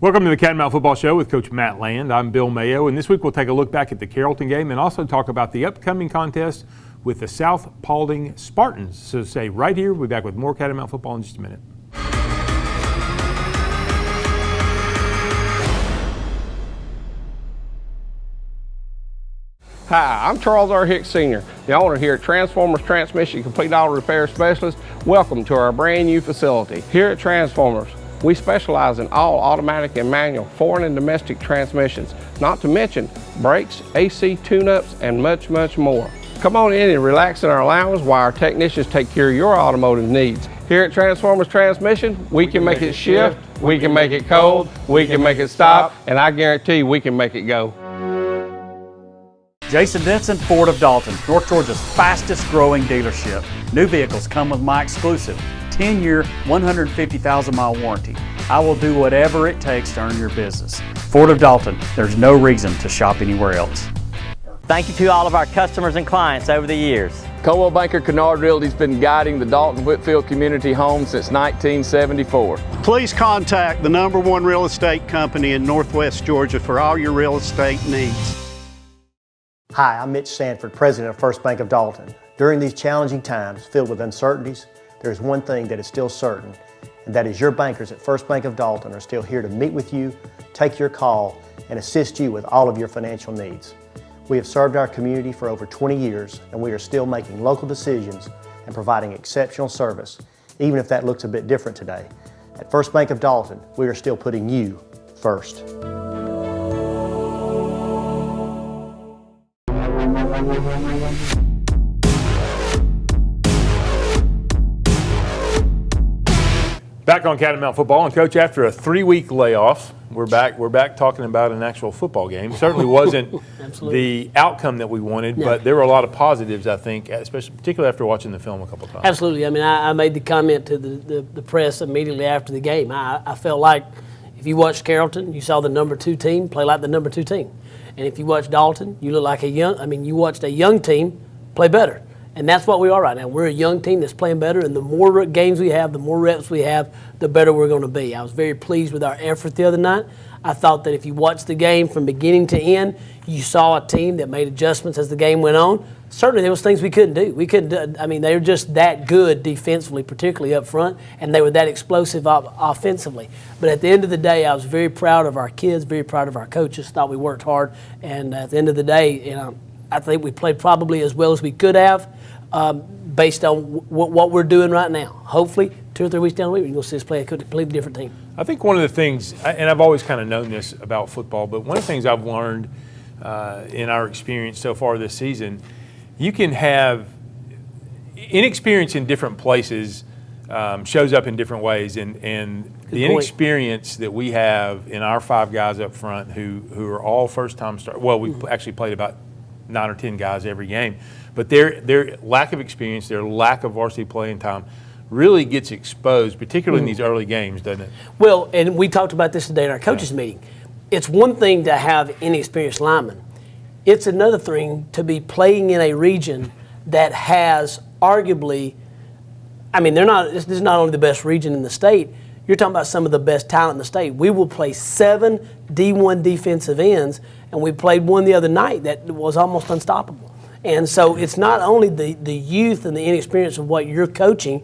Welcome to the Catamount Football Show with Coach Matt Land. I'm Bill Mayo, and this week we'll take a look back at the Carrollton game and also talk about the upcoming contest with the South Paulding Spartans. So stay right here. We'll be back with more Catamount Football in just a minute. Hi, I'm Charles R. Hicks Sr., the owner here at Transformers Transmission Complete Auto Repair Specialist. Welcome to our brand new facility. Here at Transformers, we specialize in all automatic and manual foreign and domestic transmissions, not to mention brakes, AC tune-ups, and much, much more. Come on in and relax in our lounge while our technicians take care of your automotive needs. Here at Transformers Transmission, we can make it shift, we can make it cold, we can make it stop, and I guarantee we can make it go. Jason Denson, Ford of Dalton, North Georgia's fastest growing dealership. New vehicles come with my exclusive 10-year, 150,000-mile warranty. I will do whatever it takes to earn your business. Ford of Dalton, there's no reason to shop anywhere else. Thank you to all of our customers and clients over the years. Coldwell Banker Kennard Realty's been guiding the Dalton-Whitfield community home since 1974. Please contact the #1 real estate company in Northwest Georgia for all your real estate needs. Hi, I'm Mitch Sanford, President of First Bank of Dalton. During these challenging times filled with uncertainties, there is one thing that is still certain, and that is your bankers at First Bank of Dalton are still here to meet with you, take your call, and assist you with all of your financial needs. We have served our community for over 20 years, and we are still making local decisions and providing exceptional service, even if that looks a bit different today. At First Bank of Dalton, we are still putting you first. Back on Catamount Football, and Coach, after a 3-week layoff, we're back talking about an actual football game. Certainly wasn't the outcome that we wanted, but there were a lot of positives, I think, particularly after watching the film a couple times. Absolutely. I mean, I made the comment to the press immediately after the game. I felt like if you watched Carrollton, you saw the #2 team play like the #2 team. And if you watched Dalton, you look like you watched a young team play better. And that's what we are right now. We're a young team that's playing better, and the more games we have, the more reps we have, the better we're going to be. I was very pleased with our effort the other night. I thought that if you watched the game from beginning to end, you saw a team that made adjustments as the game went on. Certainly there was things we couldn't do. They were just that good defensively, particularly up front, and they were that explosive offensively. But at the end of the day, I was very proud of our kids, very proud of our coaches. Thought we worked hard, and at the end of the day, I think we played probably as well as we could have. Based on what we're doing right now. Hopefully, 2 or 3 weeks down the week, you're going to see us play a completely different team. I think one of the things, and I've always kind of known this about football, but one of the things I've learned in our experience so far this season, you can have inexperience in different places shows up in different ways, and the inexperience that we have in our 5 guys up front who are all first-time starters. Well, we actually played about 9 or 10 guys every game. But their lack of experience, their lack of varsity playing time really gets exposed, particularly in these early games, doesn't it? Well, and we talked about this today in our coaches meeting. It's one thing to have inexperienced linemen. It's another thing to be playing in a region that has arguably, this is not only the best region in the state, you're talking about some of the best talent in the state. We will play 7 D1 defensive ends, and we played one the other night that was almost unstoppable. And so it's not only the youth and the inexperience of what you're coaching,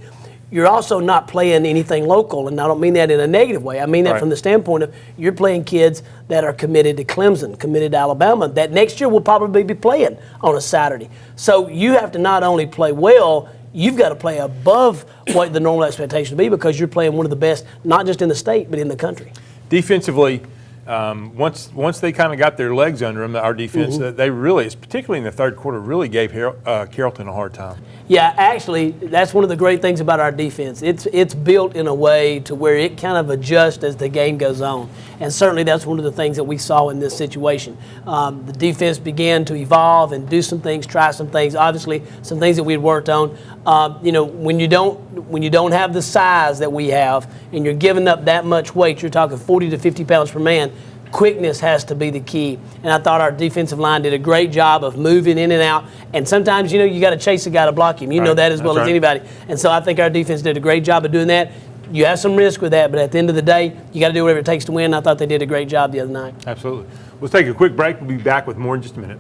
you're also not playing anything local. And I don't mean that in a negative way. I mean that from the standpoint of you're playing kids that are committed to Clemson, committed to Alabama, that next year will probably be playing on a Saturday. So you have to not only play well, you've got to play above what the normal expectation would be because you're playing one of the best, not just in the state, but in the country. Defensively, once they kind of got their legs under them, our defense, they really, particularly in the third quarter, really gave Carrollton a hard time. Yeah, actually, that's one of the great things about our defense. It's built in a way to where it kind of adjusts as the game goes on. And certainly that's one of the things that we saw in this situation. The defense began to evolve and do some things, try some things, obviously some things that we had worked on. When you don't have the size that we have and you're giving up that much weight, you're talking 40 to 50 pounds per man, quickness has to be the key. And I thought our defensive line did a great job of moving in and out. And sometimes, you got to chase a guy to block him. You know that as well as anybody. And so I think our defense did a great job of doing that. you have some risk with that, but at the end of the day, you got to do whatever it takes to win. I thought they did a great job the other night. Absolutely. Let's take a quick break. We'll be back with more in just a minute.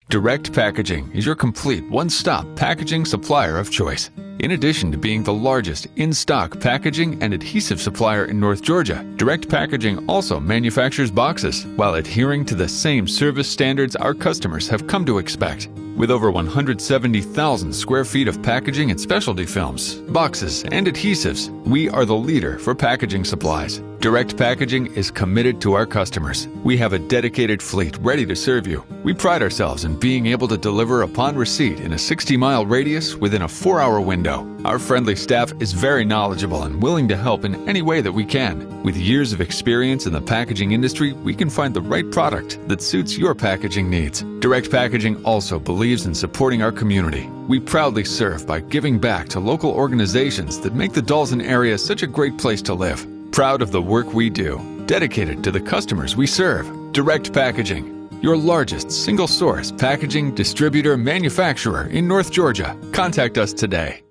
Direct Packaging is your complete one-stop packaging supplier of choice. In addition to being the largest in-stock packaging and adhesive supplier in North Georgia, Direct Packaging also manufactures boxes while adhering to the same service standards our customers have come to expect. With over 170,000 square feet of packaging and specialty films, boxes, and adhesives, we are the leader for packaging supplies. Direct Packaging is committed to our customers. We have a dedicated fleet ready to serve you. We pride ourselves in being able to deliver upon receipt in a 60-mile radius within a 4-hour window. Our friendly staff is very knowledgeable and willing to help in any way that we can. With years of experience in the packaging industry, we can find the right product that suits your packaging needs. Direct Packaging also believes in supporting our community. We proudly serve by giving back to local organizations that make the Dalton area such a great place to live. Proud of the work we do, dedicated to the customers we serve. Direct Packaging, your largest single-source packaging distributor manufacturer in North Georgia. Contact us today.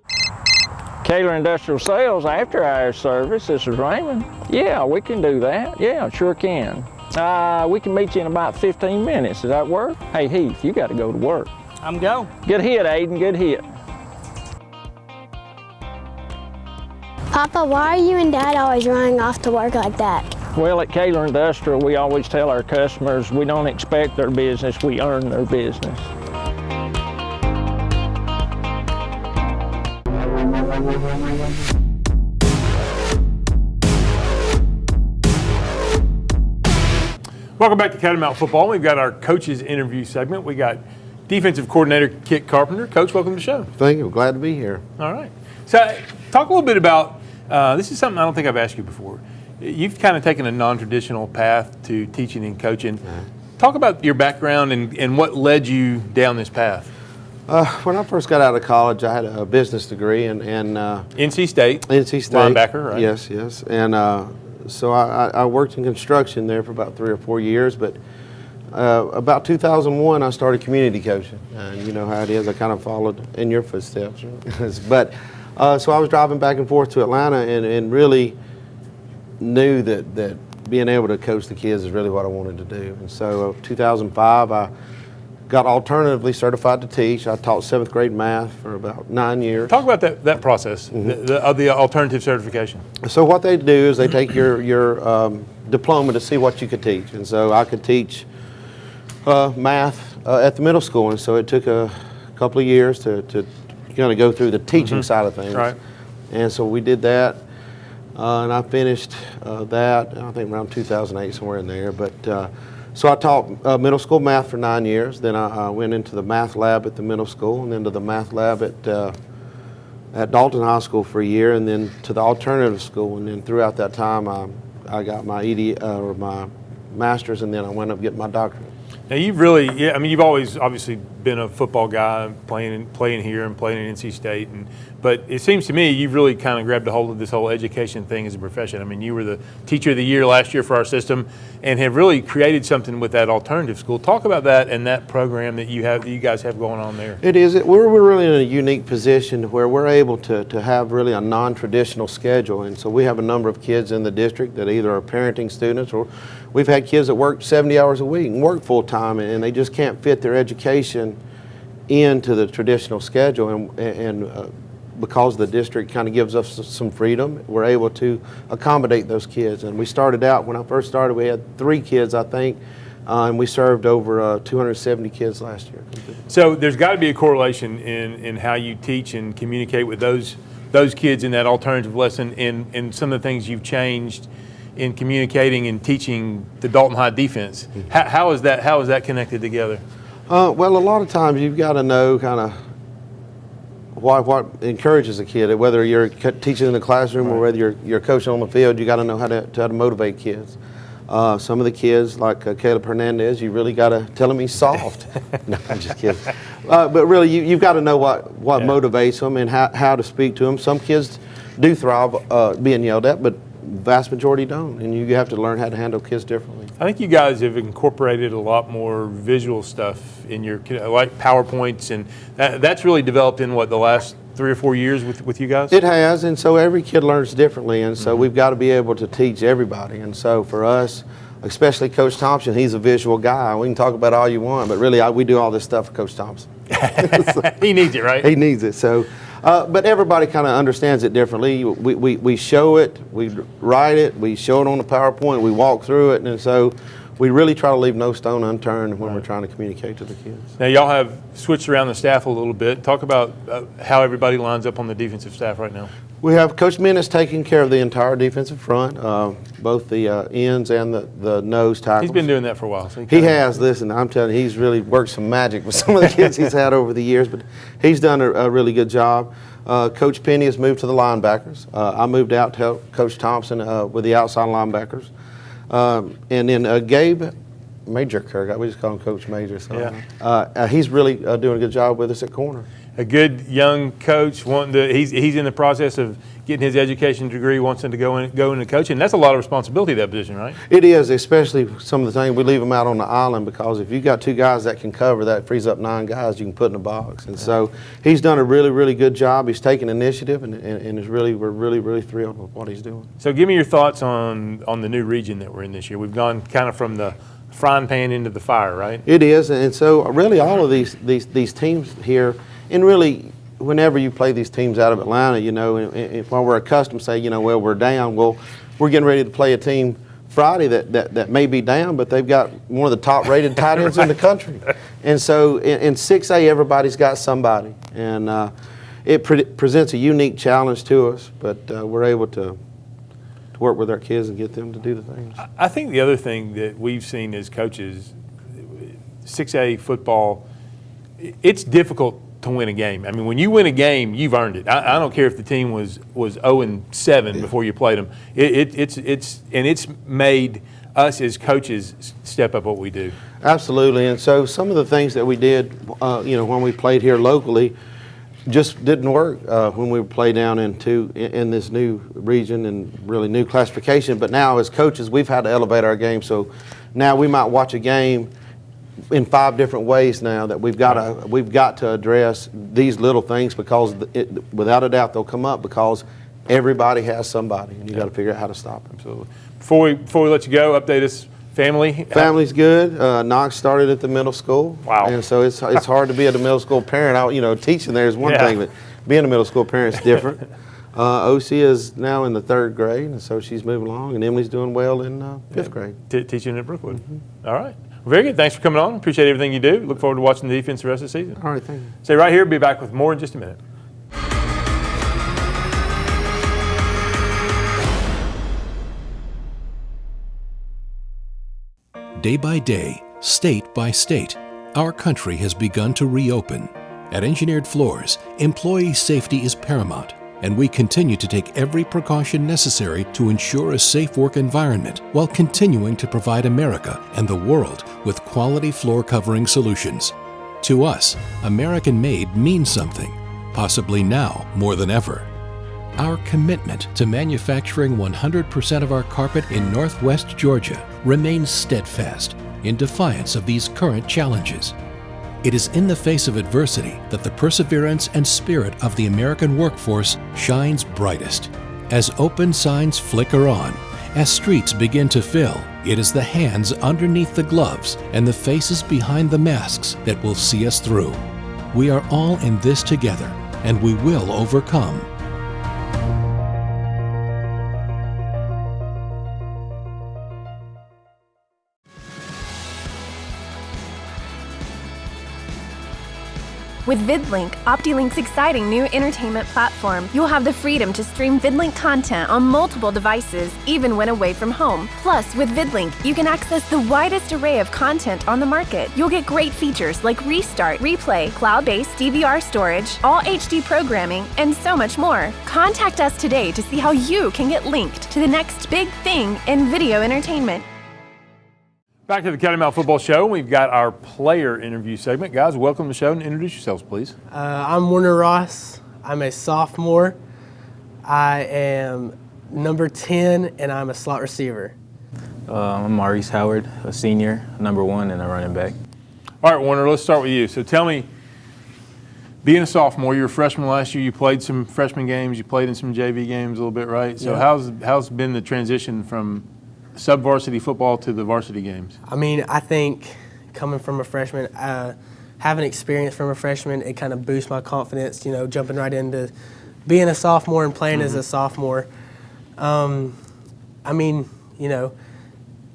Kaler Industrial Sales after hours service. This is Raymond. Yeah, we can do that. Yeah, sure can. We can meet you in about 15 minutes. Does that work? Hey, Heath, you got to go to work. I'm go. Good hit, Aiden. Good hit. Papa, why are you and Dad always running off to work like that? Well, at Kaler Industrial, we always tell our customers we don't expect their business, we earn their business. Welcome back to Catamount Football. We've got our coaches interview segment. We got defensive coordinator Kit Carpenter. Coach, welcome to the show. Thank you. Glad to be here. All right. So talk a little bit about, this is something I don't think I've asked you before. You've kind of taken a non-traditional path to teaching and coaching. Talk about your background and what led you down this path. When I first got out of college, I had a business degree and NC State. NC State. Linebacker, right? Yes, yes. And so I worked in construction there for about 3 or 4 years, but about 2001, I started community coaching. And you know how it is, I kind of followed in your footsteps. But so I was driving back and forth to Atlanta and really knew that being able to coach the kids is really what I wanted to do. And so 2005, I got alternatively certified to teach. I taught 7th grade math for about 9 years. Talk about that process, the alternative certification. So what they do is they take your diploma to see what you could teach. And so I could teach math at the middle school. And so it took a couple of years to kind of go through the teaching side of things. Right. And so we did that. And I finished that, I think around 2008, somewhere in there. But so I taught middle school math for 9 years. Then I went into the math lab at the middle school, and then to the math lab at Dalton High School for a year, and then to the alternative school. And then throughout that time, I got my my master's, and then I went up getting my doctorate. Now you've really, you've always obviously been a football guy, playing here and playing at NC State, but it seems to me you've really kind of grabbed a hold of this whole education thing as a profession. I mean, you were the teacher of the year last year for our system, and have really created something with that alternative school. Talk about that and that program that you guys have going on there. It is. We're really in a unique position where we're able to have really a non-traditional schedule, and so we have a number of kids in the district that either are parenting students, or we've had kids that work 70 hours a week and work full time, and they just can't fit their education into the traditional schedule, and because the district kind of gives us some freedom, we're able to accommodate those kids. And we started out, when I first started, we had 3 kids, I think, and we served over 270 kids last year. So there's got to be a correlation in how you teach and communicate with those kids in that alternative lesson, and some of the things you've changed in communicating and teaching the Dalton High defense. How is that connected together? Well, a lot of times you've got to know kind of what encourages a kid. Whether you're teaching in the classroom or whether you're coaching on the field, you got to know how to motivate kids. Some of the kids, like Caleb Hernandez, you really got to tell him he's soft. No, I'm just kidding. But really, you've got to know what motivates them and how to speak to them. Some kids do thrive being yelled at, but vast majority don't, and you have to learn how to handle kids differently. I think you guys have incorporated a lot more visual stuff in your, like PowerPoints, and that's really developed in the last 3 or 4 years with you guys? It has, and so every kid learns differently, and so we've got to be able to teach everybody. And so for us, especially Coach Thompson, he's a visual guy. We can talk about all you want, but really we do all this stuff for Coach Thompson. He needs it, right? He needs it. So, but everybody kind of understands it differently. We show it, we write it, we show it on the PowerPoint, we walk through it, and so we really try to leave no stone unturned when we're trying to communicate to the kids. Now, y'all have switched around the staff a little bit. Talk about how everybody lines up on the defensive staff right now. We have Coach Menace taking care of the entire defensive front, both the ends and the nose tackles. He's been doing that for a while. So he has. Listen, I'm telling you, he's really worked some magic with some of the kids he's had over the years, but he's done a really good job. Coach Penny has moved to the linebackers. I moved out to help Coach Thompson with the outside linebackers. And then Gabe Major Kirk, we just call him Coach Major. So, he's really doing a good job with us at corner. A good young coach, he's in the process of getting his education degree, wants him to go into coaching. That's a lot of responsibility, that position, right? It is, especially some of the things we leave them out on the island, because if you've got 2 guys that can cover, that frees up 9 guys you can put in a box. And so he's done a really, really good job. He's taken initiative, and we're really thrilled with what he's doing. So give me your thoughts on the new region that we're in this year. We've gone kind of from the frying pan into the fire, right? It is, and so really all of these teams here. And really, whenever you play these teams out of Atlanta, while we're accustomed to say, well, we're down, well, we're getting ready to play a team Friday that may be down, but they've got one of the top-rated tight ends in the country. And so in 6A, everybody's got somebody. And it presents a unique challenge to us, but we're able to work with our kids and get them to do the things. I think the other thing that we've seen as coaches, 6A football, it's difficult to win a game. I mean, when you win a game, you've earned it. I don't care if the team was 0-7 before you played them. It's made us as coaches step up what we do. Absolutely. And so some of the things that we did, when we played here locally, just didn't work when we played down in this new region and really new classification. But now as coaches, we've had to elevate our game. So now we might watch a game in 5 different ways now that we've got to address these little things, because without a doubt they'll come up, because everybody has somebody, and you got to figure out how to stop them. Absolutely. Before we let you go, update us. Family's good. Knox started at the middle school. Wow. And so it's hard to be at a middle school parent. Teaching there is one thing, but being a middle school parent is different. OC is now in the 3rd grade, and so she's moving along, and Emily's doing well in 5th grade. Teaching at Brookwood. Mm-hmm. All right. Very good. Thanks for coming on. Appreciate everything you do. Look forward to watching the defense the rest of the season. All right, thank you. Stay right here. Be back with more in just a minute. Day by day, state by state, our country has begun to reopen. At Engineered Floors, employee safety is paramount, and we continue to take every precaution necessary to ensure a safe work environment while continuing to provide America and the world with quality floor covering solutions. To us, American-made means something, possibly now more than ever. Our commitment to manufacturing 100% of our carpet in Northwest Georgia remains steadfast in defiance of these current challenges. It is in the face of adversity that the perseverance and spirit of the American workforce shines brightest. As open signs flicker on, as streets begin to fill, it is the hands underneath the gloves and the faces behind the masks that will see us through. We are all in this together, and we will overcome. With VidLink, OptiLink's exciting new entertainment platform, you'll have the freedom to stream VidLink content on multiple devices, even when away from home. Plus, with VidLink, you can access the widest array of content on the market. You'll get great features like Restart, Replay, cloud-based DVR storage, all HD programming, and so much more. Contact us today to see how you can get linked to the next big thing in video entertainment. Back to the Catamount Football Show. We've got our player interview segment. Guys, welcome to the show and introduce yourselves, please. I'm Warner Ross. I'm a sophomore. I am number 10, and I'm a slot receiver. I'm Maurice Howard, a senior, number 1, and a running back. All right, Warner, let's start with you. So tell me, being a sophomore, you were a freshman last year. You played some freshman games. You played in some JV games a little bit, right? So how's been the transition from sub-varsity football to the varsity games? I mean, I think coming from a freshman, having experience from a freshman, it kind of boosts my confidence, you know, jumping right into being a sophomore and playing as a sophomore. I mean, you know,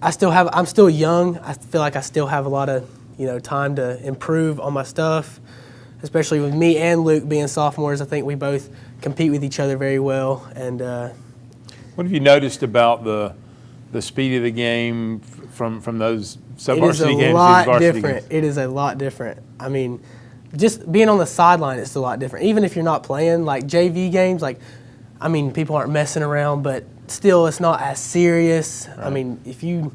I'm still young. I feel like I still have a lot of, you know, time to improve on my stuff, especially with me and Luke being sophomores. I think we both compete with each other very well. And what have you noticed about the speed of the game from those sub-varsity games to the varsity games? It is a lot different. I mean, just being on the sideline, it's a lot different. Even if you're not playing, like JV games, like, I mean, people aren't messing around, but still, it's not as serious. Right. I mean, if you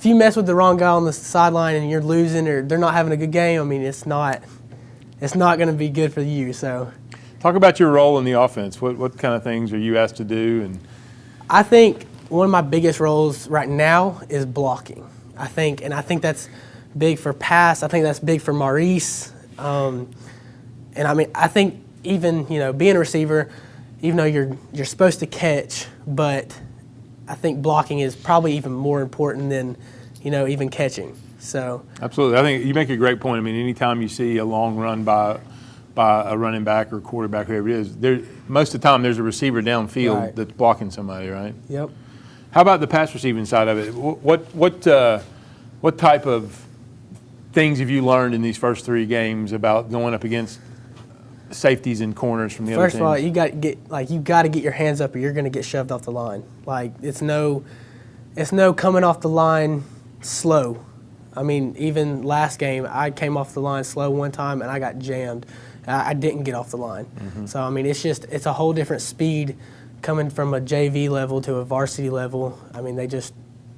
mess with the wrong guy on the sideline and you're losing or they're not having a good game, I mean, it's not going to be good for you. So, talk about your role in the offense. What kind of things are you asked to do? And I think one of my biggest roles right now is blocking. I think that's big for pass. I think that's big for Maurice. And I mean, I think even, you know, being a receiver, even though you're supposed to catch, but I think blocking is probably even more important than, you know, even catching. So absolutely, I think you make a great point. I mean, anytime you see a long run by a running back or quarterback, whoever it is, most of the time there's a receiver downfield that's blocking somebody, right? Yep. How about the pass receiving side of it? What type of things have you learned in these first 3 games about going up against safeties and corners from the other teams? First of all, you got to get your hands up or you're going to get shoved off the line. Like, it's no coming off the line slow. I mean, even last game, I came off the line slow one time and I got jammed. I didn't get off the line. Mm-hmm. So I mean, it's a whole different speed coming from a JV level to a varsity level. I mean,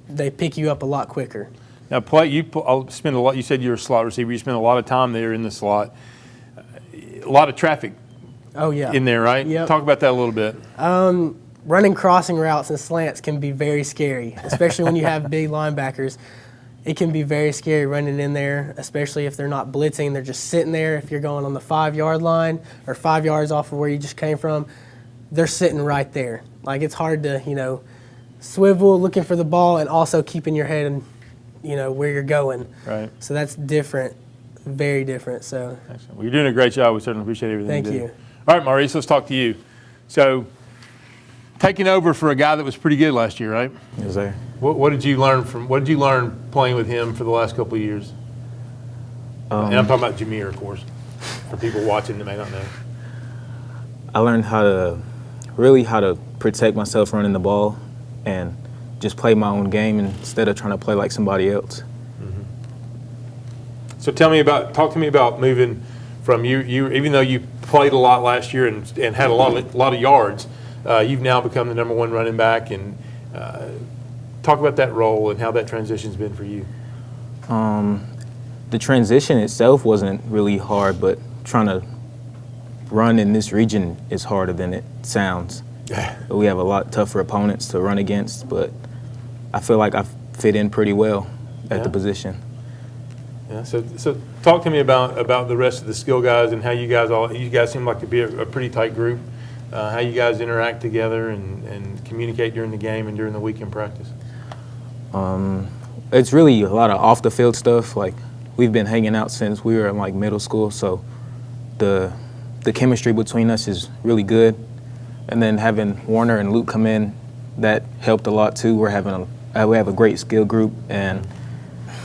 they pick you up a lot quicker. Now, spend a lot. You said you're a slot receiver. You spend a lot of time there in the slot. A lot of traffic. Oh yeah. In there, right? Yep. Talk about that a little bit. Running crossing routes and slants can be very scary, especially when you have big linebackers. It can be very scary running in there, especially if they're not blitzing. They're just sitting there. If you're going on the 5-yard line or 5 yards off of where you just came from, they're sitting right there. Like, it's hard to, you know, swivel looking for the ball and also keeping your head and, you know, where you're going. Right. So that's different, very different. So. Excellent. Well, you're doing a great job. We certainly appreciate everything Thank you. All right, Maurice, let's talk to you. So, taking over for a guy that was pretty good last year, right? Yes, sir. What did you learn playing with him for the last couple of years? And I'm talking about Jameer, of course, for people watching that may not know. I learned how to protect myself running the ball and just play my own game instead of trying to play like somebody else. Mm-hmm. So talk to me about moving from you even though you played a lot last year and had a lot of yards, you've now become the number 1 running back, and talk about that role and how that transition's been for you. The transition itself wasn't really hard, but trying to run in this region is harder than it sounds. We have a lot tougher opponents to run against, but I feel like I fit in pretty well at the position. Yeah. So talk to me about the rest of the skill guys and how you guys seem like to be a pretty tight group. How you guys interact together and communicate during the game and during the weekend practice. It's really a lot of off the field stuff. Like, we've been hanging out since we were in like middle school, so the chemistry between us is really good. And then having Warner and Luke come in, that helped a lot too. We have a great skill group and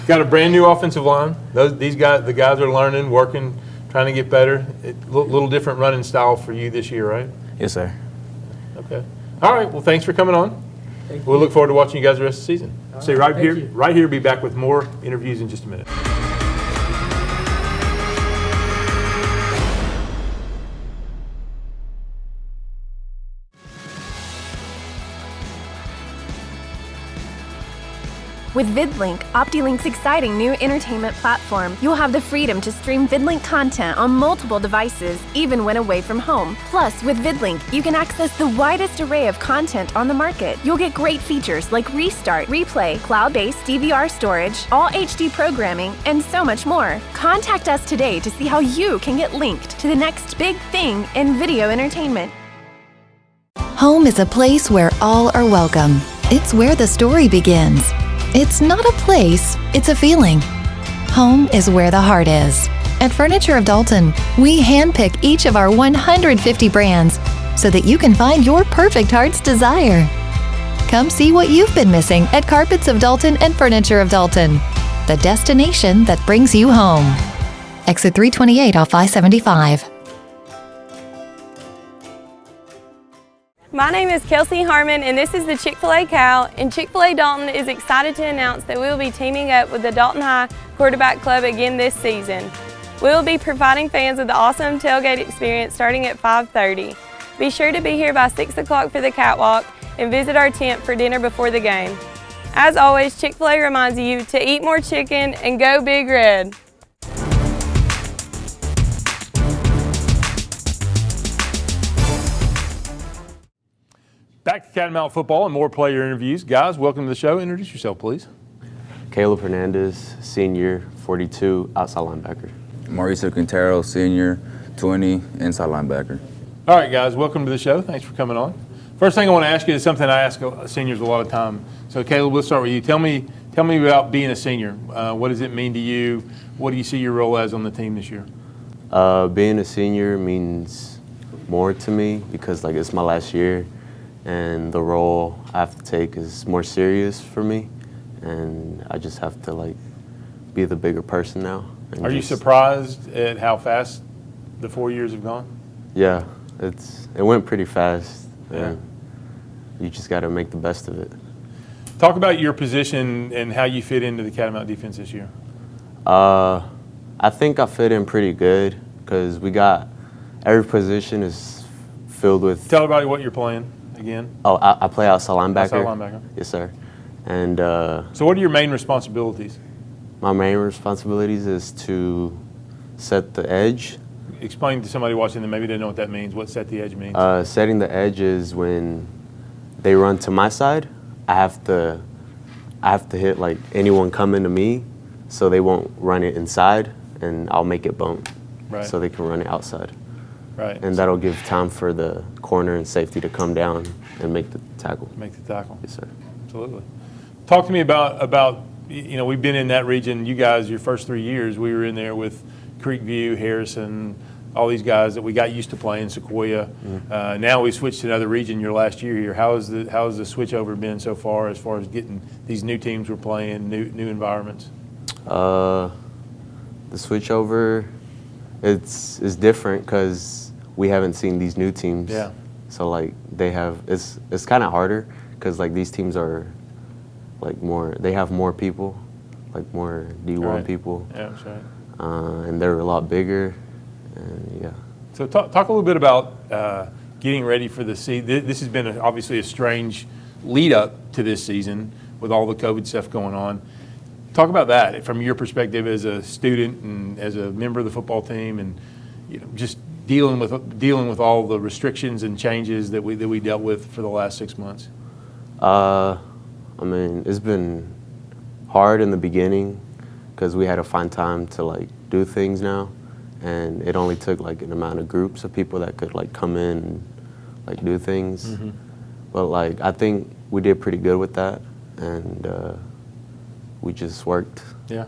got a brand new offensive line. The guys are learning, working, trying to get better. Little different running style for you this year, right? Yes, sir. Okay. All right. Well, thanks for coming on. We'll look forward to watching you guys the rest of the season. So right here, be back with more interviews in just a minute. With VidLink, OptiLink's exciting new entertainment platform, you'll have the freedom to stream VidLink content on multiple devices, even when away from home. Plus, with VidLink, you can access the widest array of content on the market. You'll get great features like Restart, Replay, cloud-based DVR storage, all HD programming, and so much more. Contact us today to see how you can get linked to the next big thing in video entertainment. Home is a place where all are welcome. It's where the story begins. It's not a place, it's a feeling. Home is where the heart is. At Furniture of Dalton, we handpick each of our 150 brands so that you can find your perfect heart's desire. Come see what you've been missing at Carpets of Dalton and Furniture of Dalton, the destination that brings you home. Exit 328 off I-75. My name is Kelsey Harmon, and this is the Chick-fil-A Cow, and Chick-fil-A Dalton is excited to announce that we will be teaming up with the Dalton High Quarterback Club again this season. We will be providing fans with the awesome tailgate experience starting at 5:30. Be sure to be here by 6 o'clock for the catwalk and visit our tent for dinner before the game. As always, Chick-fil-A reminds you to eat more chicken and go Big Red. Back to Catamount Football and more player interviews. Guys, welcome to the show. Introduce yourself, please. Caleb Hernandez, senior, 42, outside linebacker. Mauricio Quintero, senior, 20, inside linebacker. All right, guys, welcome to the show. Thanks for coming on. First thing I want to ask you is something I ask seniors a lot of time. So, Caleb, we'll start with you. Tell me about being a senior. What does it mean to you? What do you see your role as on the team this year? Being a senior means more to me because, it's my last year. And the role I have to take is more serious for me, and I just have to be the bigger person now. Are you surprised at how fast the 4 years have gone? Yeah, it went pretty fast. Yeah. You just got to make the best of it. Talk about your position and how you fit into the Catamount defense this year. I think I fit in pretty good because every position is filled with. Tell everybody what you're playing. Again? Oh, I play outside linebacker. Outside linebacker. Yes, sir. And so what are your main responsibilities? My main responsibilities is to set the edge. Explain to somebody watching that maybe they don't know what that means. What set the edge means? Setting the edge is when they run to my side, I have to hit anyone coming to me so they won't run it inside, and I'll make it bump. Right. So they can run it outside. Right. And that'll give time for the corner and safety to come down and make the tackle. Make the tackle. Yes, sir. Absolutely. Talk to me about we've been in that region. You guys, your first 3 years, we were in there with Creekview, Harrison, all these guys that we got used to playing, Sequoia. Mm-hmm. Now we switched to another region your last year here. How has the switch over been so far as getting these new teams we're playing, new environments? The switch over, it's different because we haven't seen these new teams. Yeah. So it's kind of harder because these teams are they have more people, more D1 people. Yeah, that's right. And they're a lot bigger, and yeah. So talk a little bit about getting ready for the season. This has been obviously a strange lead up to this season with all the COVID stuff going on. Talk about that from your perspective as a student and as a member of the football team, and just dealing with all the restrictions and changes that we dealt with for the last 6 months. It's been hard in the beginning because we had to find time to do things now, and it only took an amount of groups of people that could come in and do things. Mm-hmm. But I think we did pretty good with that, and we just worked. Yeah.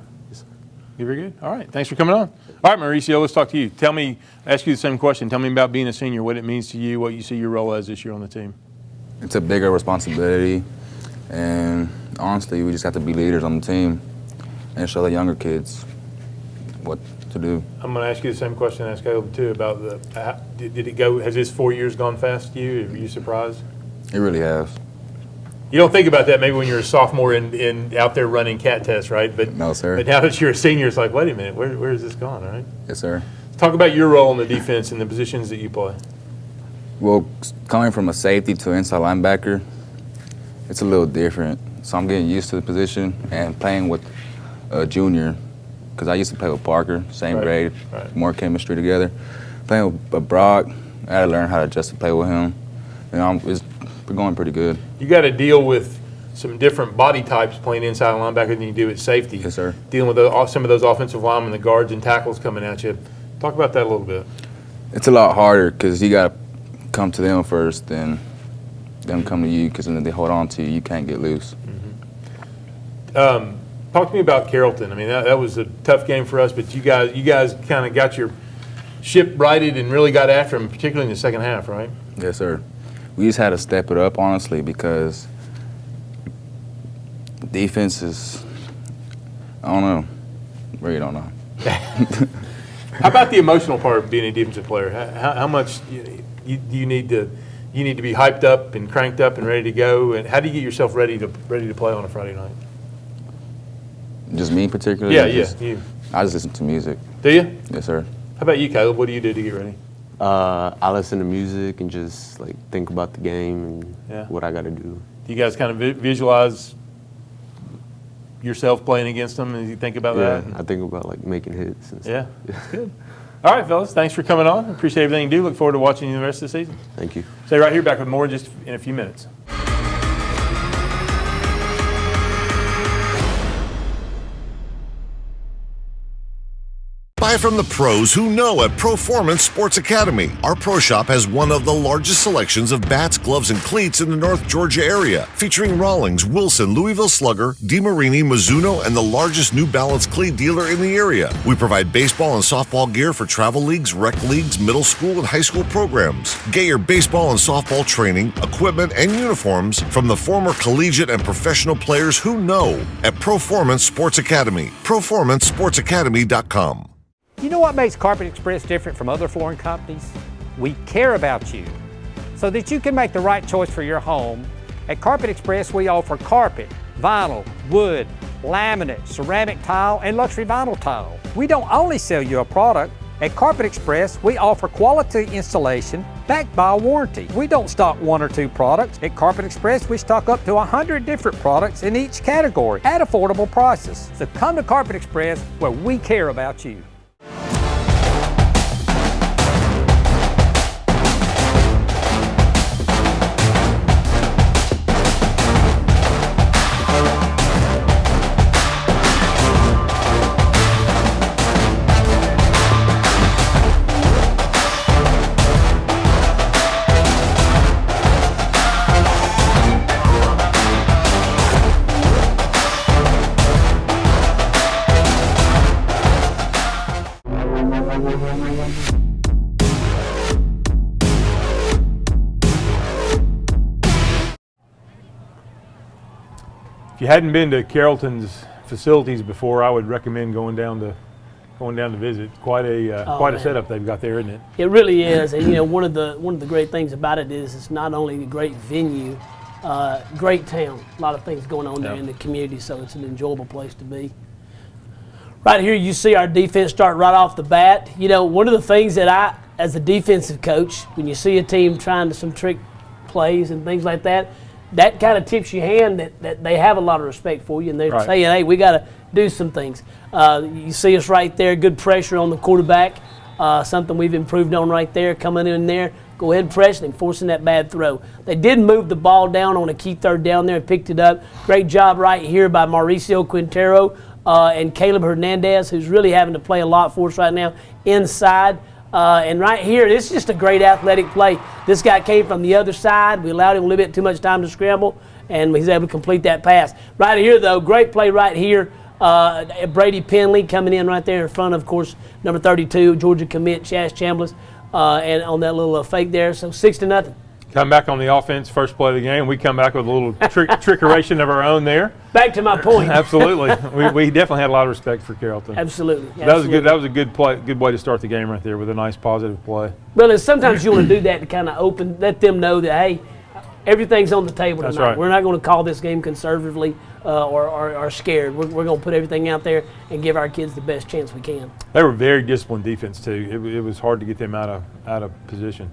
Very good. All right. Thanks for coming on. All right, Mauricio, let's talk to you. Ask you the same question. Tell me about being a senior, what it means to you, what you see your role as this year on the team. It's a bigger responsibility, and honestly, we just have to be leaders on the team and show the younger kids what to do. I'm going to ask you the same question I asked Caleb too about did it go? Has this 4 years gone fast to you? Are you surprised? It really has. You don't think about that maybe when you're a sophomore in out there running cat tests, right? But no, sir. But now that you're a senior, it's like, wait a minute, where is this going, right? Yes, sir. Talk about your role in the defense and the positions that you play. Well, coming from a safety to inside linebacker, it's a little different. So I'm getting used to the position and playing with a junior, because I used to play with Parker, same grade, more chemistry together. Playing with Brock, I had to learn how to adjust to play with him. It's going pretty good. You got to deal with some different body types playing inside linebacker than you do at safety. Yes, sir. Dealing with some of those offensive linemen, the guards and tackles coming at you. Talk about that a little bit. It's a lot harder because you got to come to them first, then them come to you, because then they hold on to you. You can't get loose. Talk to me about Carrollton. I mean, that was a tough game for us, but you guys kind of got your ship righted and really got after them, particularly in the second half, right? Yes, sir. We just had to step it up, honestly, because defense is, I don't know. Really don't know. How about the emotional part of being a defensive player? How much do you need to be hyped up and cranked up and ready to go? And how do you get yourself ready to play on a Friday night? Just me particularly? Yeah, you. I just listen to music. Do you? Yes, sir. How about you, Caleb? What do you do to get ready? I listen to music and just like think about the game and what I got to do. Do you guys kind of visualize yourself playing against them as you think about that? Yeah, I think about like making hits and stuff. Yeah, that's good. All right, fellas, thanks for coming on. Appreciate everything you do. Look forward to watching you the rest of the season. Thank you. Stay right here, back with more just in a few minutes. Buy from the pros who know at Performance Sports Academy. Our pro shop has one of the largest selections of bats, gloves, and cleats in the North Georgia area, featuring Rawlings, Wilson, Louisville Slugger, DeMarini, Mizuno, and the largest New Balance cleat dealer in the area. We provide baseball and softball gear for travel leagues, rec leagues, middle school, and high school programs. Get your baseball and softball training, equipment, and uniforms from the former collegiate and professional players who know at Performance Sports Academy. PerformanceSportsAcademy.com. You know what makes Carpet Express different from other flooring companies? We care about you. So that you can make the right choice for your home, at Carpet Express we offer carpet, vinyl, wood, laminate, ceramic tile, and luxury vinyl tile. We don't only sell you a product. At Carpet Express, we offer quality installation backed by a warranty. We don't stock one or two products. At Carpet Express, we stock up to 100 different products in each category at affordable prices. So come to Carpet Express where we care about you. If you hadn't been to Carrollton's facilities before, I would recommend going down to visit. Quite a setup they've got there, isn't it? It really is, and you know one of the great things about it is it's not only a great venue, great town. A lot of things going on there in the community, so it's an enjoyable place to be. Right here, you see our defense start right off the bat. You know, one of the things that I, as a defensive coach, when you see a team trying to some trick plays and things like that, that kind of tips your hand that they have a lot of respect for you, and they're saying, hey, we got to do some things. You see us right there, good pressure on the quarterback, something we've improved on right there, coming in there, go ahead and pressing and forcing that bad throw. They did move the ball down on a key third down there and picked it up. Great job right here by Mauricio Quintero and Caleb Hernandez, who's really having to play a lot for us right now inside. And right here, this is just a great athletic play. This guy came from the other side. We allowed him a little bit too much time to scramble, and he's able to complete that pass. Right here, though, great play right here. Brady Penley coming in right there in front of course, number 32, Georgia commit, Chaz Chambliss, and on that little fake there. So 6-0. Come back on the offense, first play of the game. We come back with a little trickeration of our own there. Back to my point. Absolutely, we definitely had a lot of respect for Carrollton. Absolutely. That was good. That was a good play. Good way to start the game right there with a nice positive play. Well, sometimes you want to do that to kind of let them know that hey, everything's on the table tonight. That's right. We're not going to call this game conservatively or scared. We're going to put everything out there and give our kids the best chance we can. They were very disciplined defense too. It was hard to get them out of position.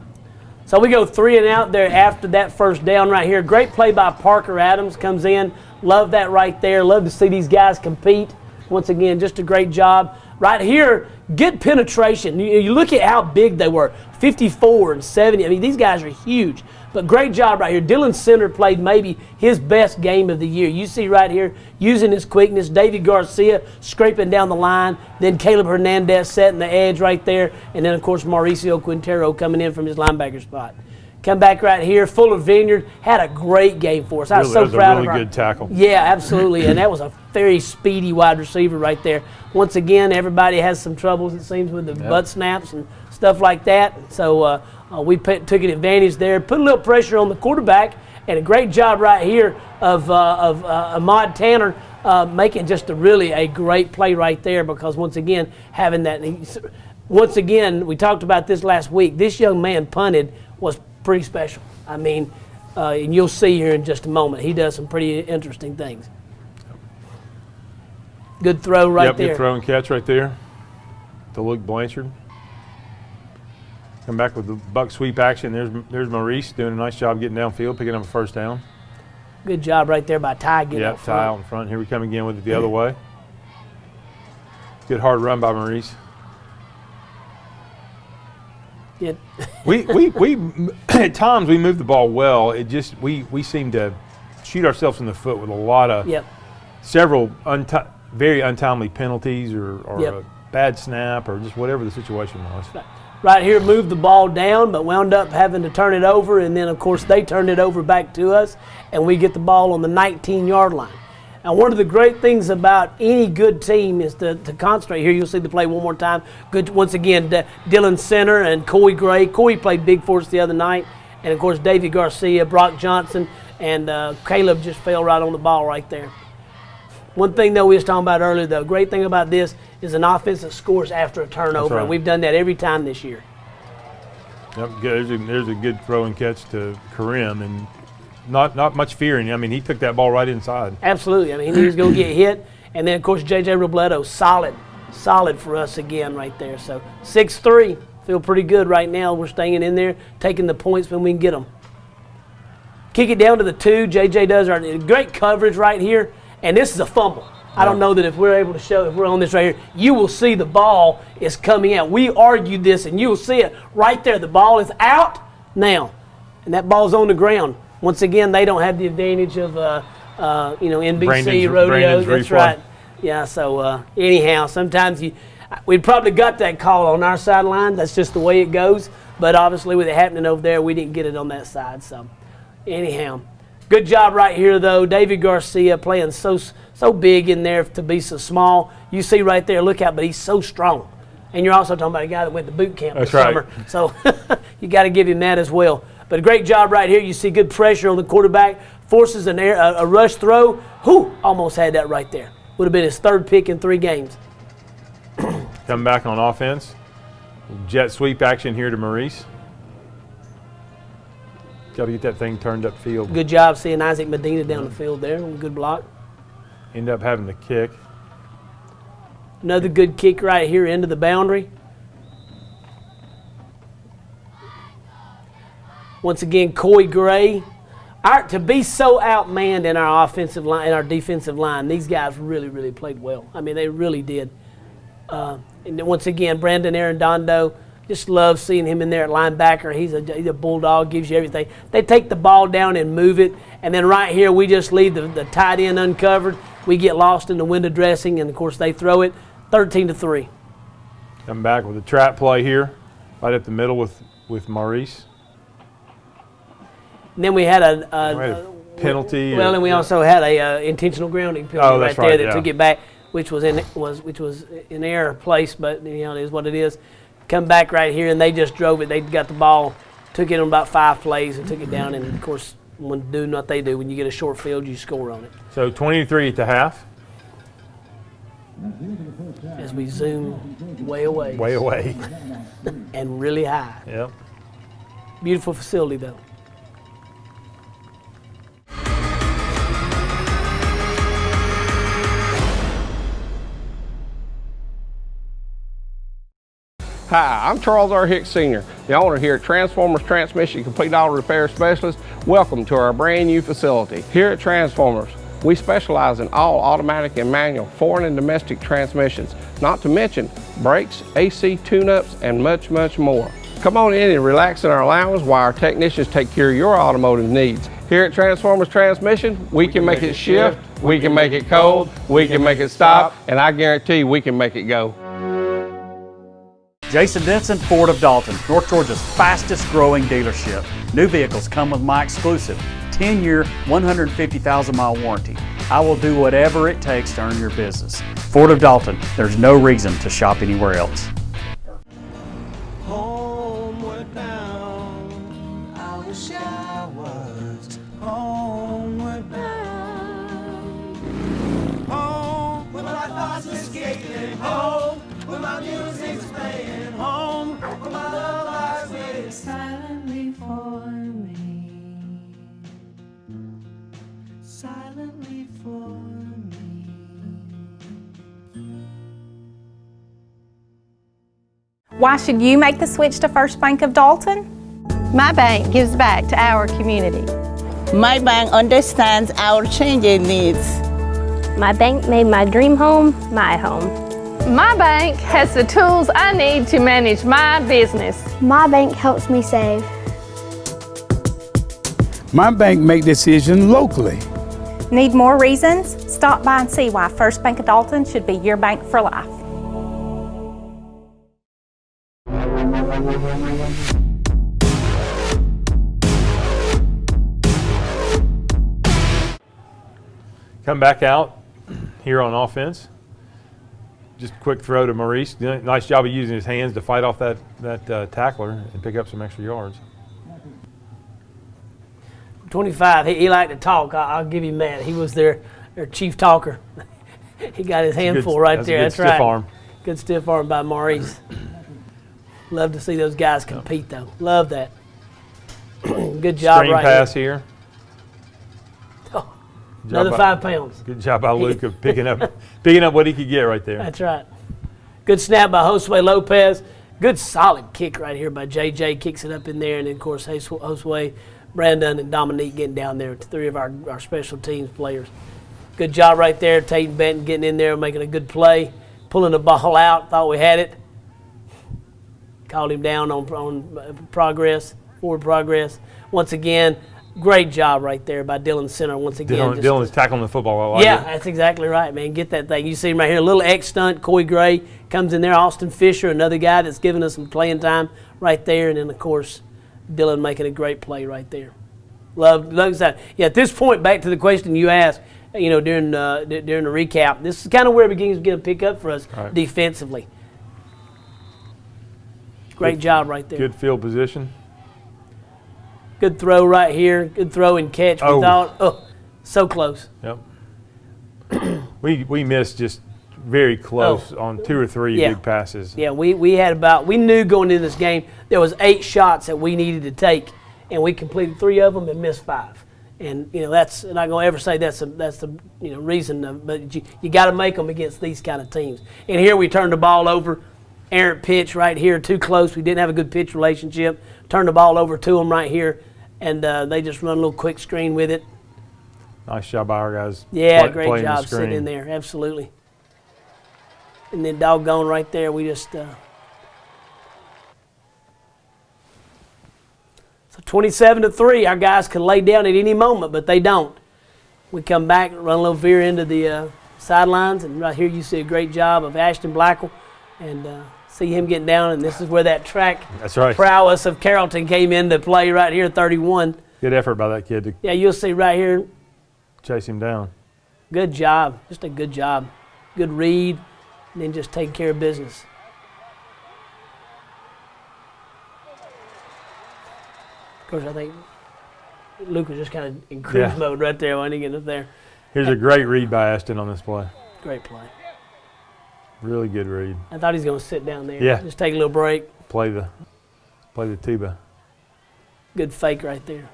So we go 3 and out there after that first down right here. Great play by Parker Adams, comes in. Love that right there. Love to see these guys compete. Once again, just a great job. Right here, good penetration. You look at how big they were, 54 and 70. I mean, these guys are huge. But great job right here. Dylan Center played maybe his best game of the year. You see right here, using his quickness. David Garcia scraping down the line. Then Caleb Hernandez setting the edge right there. And then, of course, Mauricio Quintero coming in from his linebacker spot. Come back right here. Fuller Vineyard had a great game for us. I was so proud of her. Really good tackle. Yeah, absolutely. And that was a very speedy wide receiver right there. Once again, everybody has some troubles, it seems, with the butt snaps and stuff like that. So we took an advantage there, put a little pressure on the quarterback, and a great job right here of Ahmad Tanner making just a great play right there, because once again, having that. Once again, we talked about this last week. This young man punted was pretty special. I mean, and you'll see here in just a moment, he does some pretty interesting things. Good throw right there. Good throw and catch right there to Luke Blanchard. Come back with the buck sweep action. There's Maurice doing a nice job getting downfield, picking up a first down. Good job right there by Ty getting out front. Ty out in front. Here we come again with it the other way. Good hard run by Maurice. Yeah. we at times we move the ball well. It just we seem to shoot ourselves in the foot with a lot of several very untimely penalties or a bad snap or just whatever the situation was. Right here, moved the ball down, but wound up having to turn it over, and then, of course, they turned it over back to us, and we get the ball on the 19-yard line. And one of the great things about any good team is to concentrate. Here you'll see the play one more time. Good, once again, Dylan Center and Coy Gray. Coy played big for us the other night, and, of course, Davey Garcia, Brock Johnson, and Caleb just fell right on the ball right there. One thing, though, we was talking about earlier, the great thing about this is an offense that scores after a turnover, right. And we've done that every time this year. Yep, there's a good throw and catch to Karim, and not much fear in him. I mean, he took that ball right inside. Absolutely. I mean, he was going to get hit. And then, of course, J.J. Robledo, solid for us again right there. So 6-3, feel pretty good right now. We're staying in there, taking the points when we can get them. Kick it down to the 2. J.J. does our great coverage right here. And this is a fumble. I don't know that if we're able to show, if we're on this right here, you will see the ball is coming out. We argued this, and you will see it right there. The ball is out now, and that ball's on the ground. Once again, they don't have the advantage of, NBC rodeo. That's right. Yeah. So anyhow, sometimes we'd probably got that call on our sideline. That's just the way it goes. But obviously, with it happening over there, we didn't get it on that side. So anyhow. Good job right here, though. David Garcia playing so big in there to be so small. You see right there, look out, but he's so strong. And you're also talking about a guy that went to boot camp this summer. So you got to give him that as well. But a great job right here. You see good pressure on the quarterback, forces a rush throw. Whew, almost had that right there. Would have been his 3rd pick in 3 games. Come back on offense. Jet sweep action here to Maurice. Got to get that thing turned upfield. Good job seeing Isaac Medina down the field there. Good block. End up having the kick. Another good kick right here into the boundary. Once again, Coy Gray. To be so outmanned in our offensive line, in our defensive line, these guys really, really played well. I mean, they really did. And then once again, Brandon Arredondo. Just love seeing him in there at linebacker. He's a bulldog, gives you everything. They take the ball down and move it, and then right here we just leave the tight end uncovered. We get lost in the window dressing, and, of course, they throw it 13-3. Come back with a trap play here, right up the middle with Maurice. And then we had a penalty. Well, and we also had a intentional grounding penalty there that took it back, which was in error place, but it is what it is. Come back right here, and they just drove it. They got the ball, took it on about 5 plays, and took it down. And, of course, when doing what they do, when you get a short field, you score on it. So 23 at the half. As we zoom way away. Way away. And really high. Yep. Beautiful facility, though. Hi, I'm Charles R. Hicks Sr., the owner here at Transformers Transmission Complete Auto Repair Specialist. Welcome to our brand new facility. Here at Transformers, we specialize in all automatic and manual foreign and domestic transmissions, not to mention brakes, AC tune-ups, and much, much more. Come on in and relax in our lounge while our technicians take care of your automotive needs. Here at Transformers Transmission, we can make it shift, we can make it cold, we can make it stop, and I guarantee we can make it go. Jason Denson, Ford of Dalton, North Georgia's fastest growing dealership. New vehicles come with my exclusive 10-year, 150,000-mile warranty. I will do whatever it takes to earn your business. Ford of Dalton, there's no reason to shop anywhere else. Homeward bound, I wish I was homeward bound. Home, where my thoughts escaping, home, where my music's playing, home, where my love lies waiting silently for me, silently for me. Why should you make the switch to First Bank of Dalton? My bank gives back to our community. My bank understands our changing needs. My bank made my dream home my home. My bank has the tools I need to manage my business. My bank helps me save. My bank makes decisions locally. Need more reasons? Stop by and see why First Bank of Dalton should be your bank for life. Come back out here on offense. Just a quick throw to Maurice. Nice job of using his hands to fight off that tackler and pick up some extra yards. 25, he liked to talk. I'll give him that. He was their chief talker. He got his handful right there. That's right. Stiff arm. Good stiff arm by Maurice. Love to see those guys compete, though. Love that. Good job Screen right pass here. here. Oh, another 5 pounds. Good job by Luke of picking up what he could get right there. That's right. Good snap by Josue Lopez. Good solid kick right here by JJ. Kicks it up in there. And then, of course, Josue, Brandon, and Dominique getting down there. 3 of our special teams players. Good job right there. Tate Benton getting in there, making a good play. Pulling the ball out. Thought we had it. Called him down on progress, forward progress. Once again, great job right there by Dylan Center. Once again, Dylan's tackling the football. I like it. That's exactly right, man. Get that thing. You see him right here, a little X stunt. Coy Gray comes in there. Austin Fisher, another guy that's giving us some playing time right there. And then, of course, Dylan making a great play right there. Love that. Yeah, at this point, back to the question you asked, during the recap, this is kind of where it begins to get a pick up for us defensively. Great job right there. Good field position. Good throw right here. Good throw and catch. We thought, so close. Yep. we missed just very close on 2 or 3 big passes. Yeah, we knew going into this game there was 8 shots that we needed to take, and we completed 3 of them and missed 5. And that's not going to ever say that's the reason, but you got to make them against these kind of teams. And here we turned the ball over. Errant pitch right here, too close. We didn't have a good pitch relationship. Turned the ball over to them right here, and they just run a little quick screen with it. Nice job by our guys. Yeah, great job sitting in there, absolutely. And then doggone right there, we just so 27-3. Our guys could lay down at any moment, but they don't. We come back, run a little veer into the sidelines, and right here you see a great job of Ashton Blackwell, and see him getting down, and this is where that track prowess of Carrollton came into play right here, 31. Good effort by that kid to you'll see right here. Chase him down. Good job. Just a good job. Good read, and then just taking care of business. Of course, I think Luke was just kind of in cruise mode right there when he get up there. Here's a great read by Ashton on this play. Great play. Really good read. I thought he was going to sit down there. Yeah. Just take a little break. Play the tuba. Good fake right there.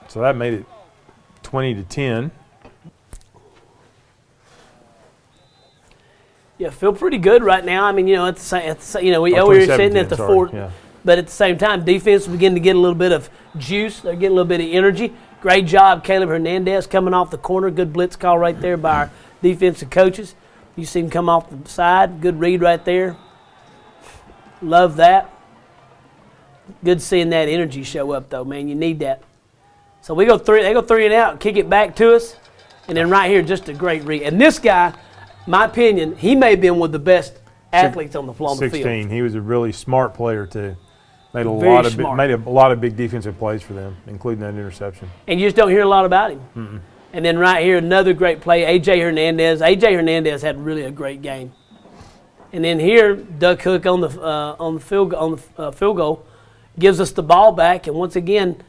So that made it 20-10. Yeah, feel pretty good right now. I mean, you know, we Oh, were sitting at the 2017, fourth, yeah. but at the same time, defense is beginning to get a little bit of juice. They're getting a little bit of energy. Great job, Caleb Hernandez coming off the corner. Good blitz call right there by our defensive coaches. You see him come off the side. Good read right there. Love that. Good seeing that energy show up, though, man. You need that. So they go 3 and out, kick it back to us, and then right here, just a great read. And this guy, my opinion, he may have been one of the best athletes on the field. 16. He was a really smart player too. Made a Very lot of smart. made a lot of big defensive plays for them, including that interception. And you just don't hear a lot about him. Mm-mm. And then right here, another great play, A.J. Hernandez. A.J. Hernandez had really a great game. And then here, Duck Hook on the field goal gives us the ball back, and once again,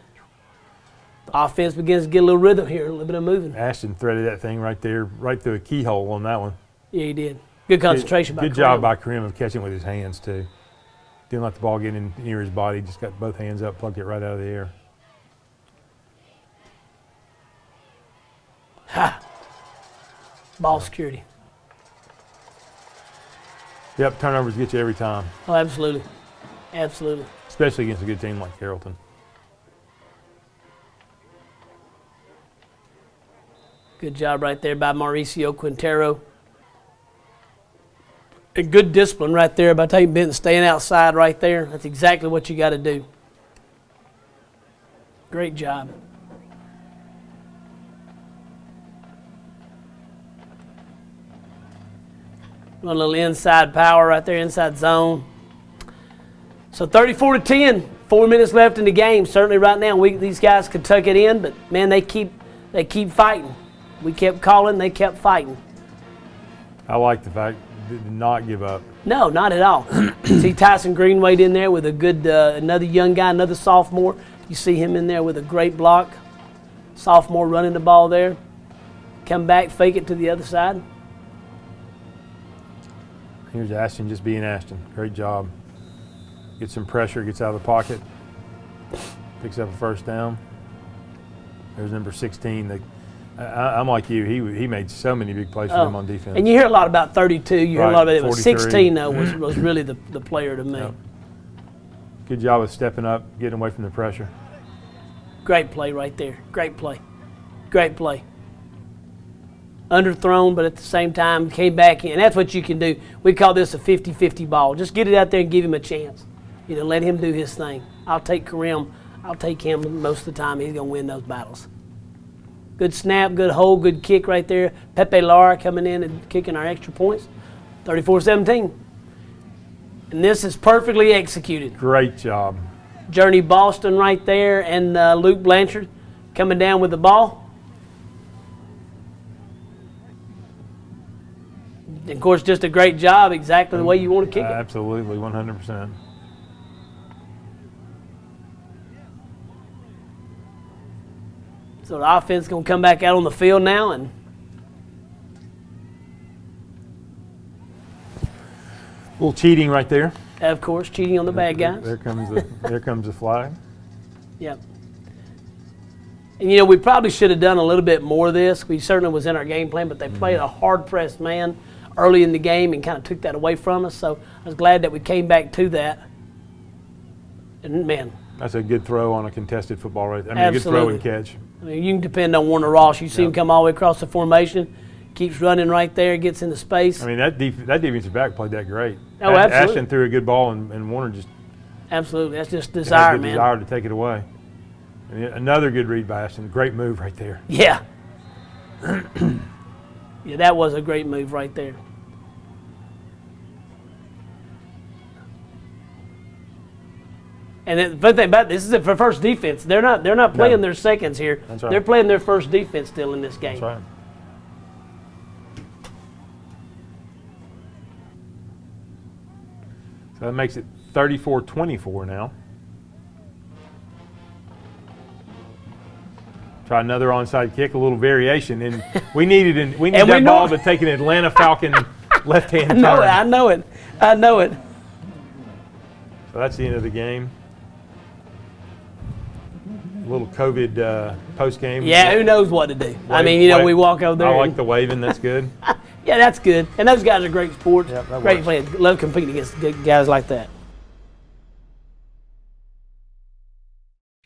the offense begins to get a little rhythm here, a little bit of moving. Ashton threaded that thing right there, right through a keyhole on that one. Yeah, he did. Good concentration by Good Kareem. job by Kareem of catching with his hands too. Didn't let the ball get in near his body. Just got both hands up, plucked it right out of the air. Ha! Ball security. Yep, turnovers get you every time, Oh, absolutely. Absolutely. especially against a good team like Carrollton. Good job right there by Mauricio Quintero. And good discipline right there by Tate Benton staying outside right there. That's exactly what you got to do. Great job. Run a little inside power right there, inside zone. So 34-10, 4 minutes left in the game. Certainly right now, these guys could tuck it in, but man, they keep fighting. We kept calling, they kept fighting. I like the fact they did not give up. No, not at all. See Tyson Greenwade in there with a good, another young guy, another sophomore. You see him in there with a great block. Sophomore running the ball there. Come back, fake it to the other side. Here's Ashton just being Ashton. Great job. Gets some pressure, gets out of the pocket, picks up a first down. There's number 16. I'm like you. He made so many big plays for them on defense. And you hear a lot about 32. You hear a lot about it. But 43. 16, though, was really the player to me. Yep. Good job of stepping up, getting away from the pressure. Great play right there. Great play. Great play. Underthrown, but at the same time came back in. That's what you can do. We call this a 50-50 ball. Just get it out there and give him a chance. You know, let him do his thing. I'll take Kareem. I'll take him most of the time. He's going to win those battles. Good snap, good hold, good kick right there. Pepe Lara coming in and kicking our extra points. 34-17. And this is perfectly executed. Great job. Journey Boston right there and Luke Blanchard coming down with the ball. And of course, just a great job, exactly the way you want to kick it. Absolutely, 100%. So the offense is going to come back out on the field now, and A little cheating right there. of course, cheating on the bad guys. There comes the flag. Yep. And you know, we probably should have done a little bit more of this. We certainly was in our game plan, but they played a hard-pressed man early in the game and kind of took that away from us. So I was glad that we came back to that. And man, That's a good throw on a contested football right there. I mean, absolutely. a good throw and catch. I mean, you can depend on Warner Ross. You see him come all the way across the formation, keeps running right there, gets into space. I mean, that defensive back played that great. Oh, absolutely. Ashton threw a good ball, and Warner just Absolutely. That's just desire, had the man. desire to take it away. And another good read by Ashton. Great move right there. Yeah. Yeah, that was a great move right there. And the funny thing about this is for first defense. They're not playing their seconds here. That's right. They're playing their first defense still in this game. That's right. So that makes it 34-24 now. Try another onside kick, a little variation, and we need that ball to take an Atlanta Falcon left-hand turn. I know it. So that's the end of the game. A little COVID post game. Yeah, who knows what to do? I mean, you know, we walk over there. I like the waving. That's good. Yeah, that's good. And those guys are great sports. Great players. Love competing against good guys like that.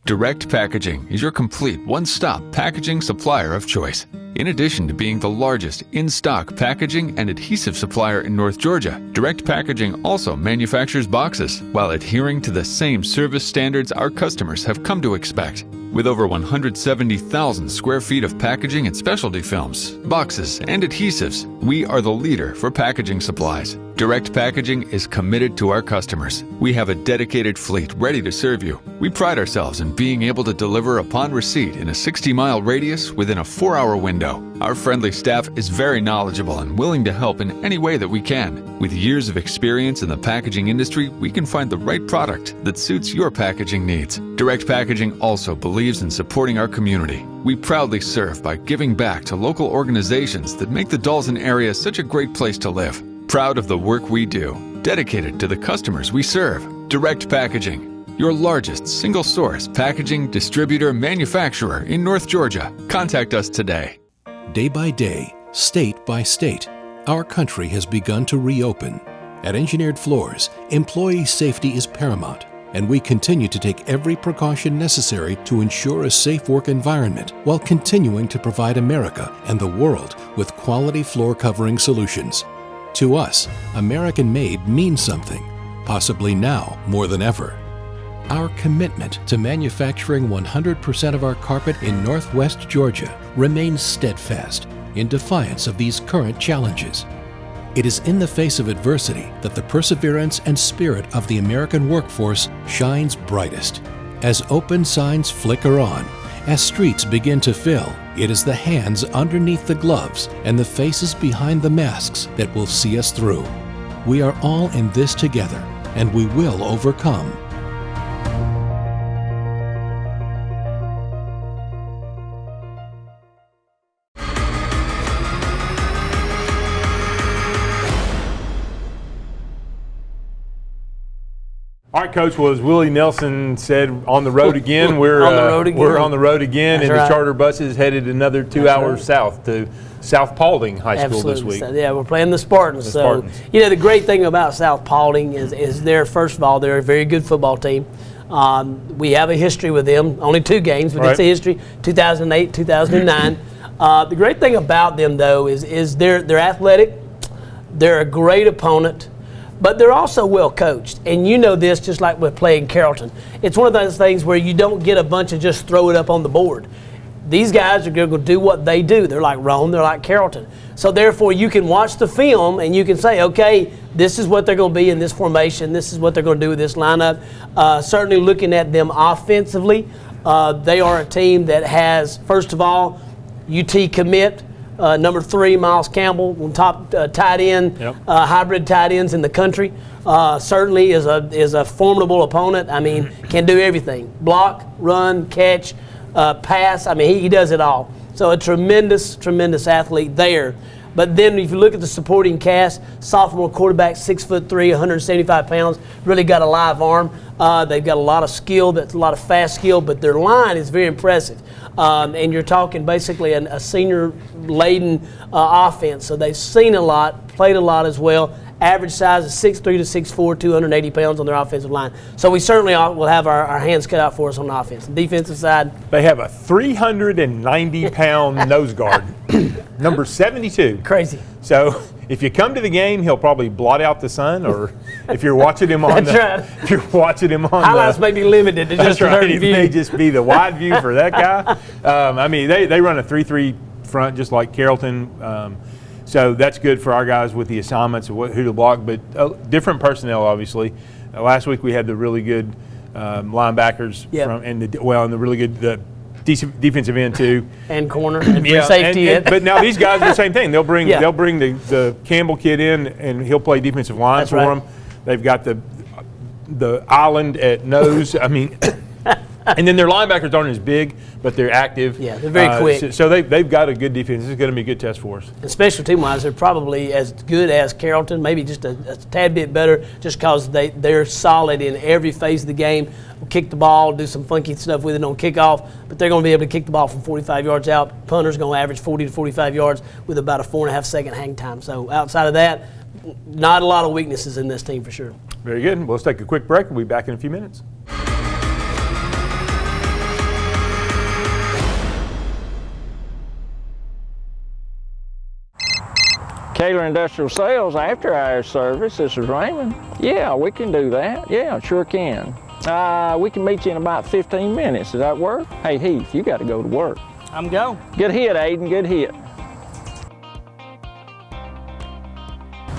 Direct Packaging is your complete one-stop packaging supplier of choice. In addition to being the largest in-stock packaging and adhesive supplier in North Georgia, Direct Packaging also manufactures boxes while adhering to the same service standards our customers have come to expect. With over 170,000 square feet of packaging and specialty films, boxes, and adhesives, we are the leader for packaging supplies. Direct Packaging is committed to our customers. We have a dedicated fleet ready to serve you. We pride ourselves in being able to deliver upon receipt in a 60-mile radius within a 4-hour window. Our friendly staff is very knowledgeable and willing to help in any way that we can. With years of experience in the packaging industry, we can find the right product that suits your packaging needs. Direct Packaging also believes in supporting our community. We proudly serve by giving back to local organizations that make the Dalton area such a great place to live. Proud of the work we do, dedicated to the customers we serve. Direct Packaging, your largest single-source packaging distributor manufacturer in North Georgia. Contact us today. Day by day, state by state, our country has begun to reopen. At Engineered Floors, employee safety is paramount, and we continue to take every precaution necessary to ensure a safe work environment while continuing to provide America and the world with quality floor covering solutions. To us, American-made means something, possibly now more than ever. Our commitment to manufacturing 100% of our carpet in Northwest Georgia remains steadfast in defiance of these current challenges. It is in the face of adversity that the perseverance and spirit of the American workforce shines brightest. As open signs flicker on, as streets begin to fill, it is the hands underneath the gloves and the faces behind the masks that will see us through. We are all in this together, and we will overcome. All right, Coach. Well, as Willie Nelson said, on the road again. We're on the road again. We're on the road again, and the charter buses headed another 2 hours south to South Paulding High School this week. Yeah, we're playing the Spartans. You know, the great thing about South Paulding is they're, first of all, they're a very good football team. We have a history with them. Only 2 games, but it's a history. 2008, 2009. The great thing about them, though, is they're athletic. They're a great opponent. But they're also well coached, and you know this just like with playing Carrollton. It's one of those things where you don't get a bunch of just throw it up on the board. These guys are going to do what they do. They're like Rome, they're like Carrollton. So therefore you can watch the film and you can say, okay, this is what they're going to be in this formation, this is what they're going to do with this lineup. Certainly looking at them offensively, they are a team that has, first of all, UT commit, number 3, Miles Campbell, top tight end, hybrid tight ends in the country. Certainly is a formidable opponent. I mean, can do everything: block, run, catch, pass. I mean, he does it all. So a tremendous athlete there. But then if you look at the supporting cast, sophomore quarterback, 6'3", 175 pounds, really got a live arm. They've got a lot of skill, that's a lot of fast skill, but their line is very impressive. And you're talking basically a senior-laden offense. So they've seen a lot, played a lot as well. Average size is 6'3" to 6'4", 280 pounds on their offensive line. So we certainly will have our hands cut out for us on the offense. The defensive side, they have a 390-pound nose guard, number 72. Crazy. So if you come to the game, he'll probably blot out the sun, or if you're watching him on if you're watching him on highlights may be limited to just a It view. may just be the wide view for that guy. I mean, they run a 3-3 front just like Carrollton. So that's good for our guys with the assignments of who to block, but different personnel, obviously. Last week we had the really good linebackers and the really good defensive end too, and corner and safety. But now these guys are the same thing. They'll bring the Campbell kid in, and he'll play defensive line for them. They've got the island at nose. I mean, And then their linebackers aren't as big, but they're active. Yeah, they're very quick. So they've got a good defense. This is going to be a good test for us. And special team-wise, they're probably as good as Carrollton, maybe just a tad bit better, just because they're solid in every phase of the game. We'll kick the ball, do some funky stuff with it on kickoff, but they're going to be able to kick the ball from 45 yards out. Punter's going to average 40 to 45 yards with about a 4.5-second hang time. So outside of that, not a lot of weaknesses in this team for sure. Very good. Well, let's take a quick break. We'll be back in a few minutes. Kaler Industrial Sales after hours service. This is Raymond. Yeah, we can do that. Yeah, sure can. We can meet you in about 15 minutes. Does that work? Hey, Heath, you got to go to work. I'm go. Good hit, Aiden. Good hit.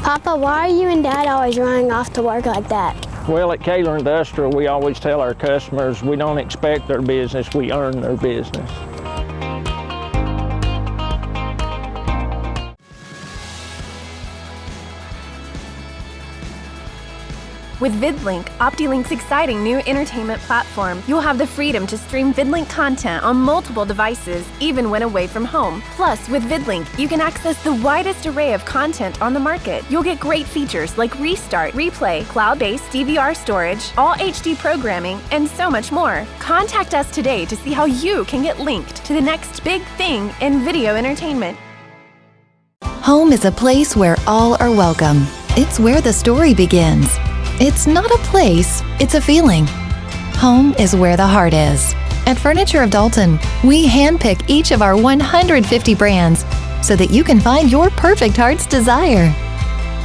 Papa, why are you and Dad always running off to work like that? Well, at Kaler Industrial, we always tell our customers we don't expect their business, we earn their business. With VidLink, OptiLink's exciting new entertainment platform, you'll have the freedom to stream VidLink content on multiple devices, even when away from home. Plus, with VidLink, you can access the widest array of content on the market. You'll get great features like Restart, Replay, cloud-based DVR storage, all HD programming, and so much more. Contact us today to see how you can get linked to the next big thing in video entertainment. Home is a place where all are welcome. It's where the story begins. It's not a place, it's a feeling. Home is where the heart is. At Furniture of Dalton, we handpick each of our 150 brands so that you can find your perfect heart's desire.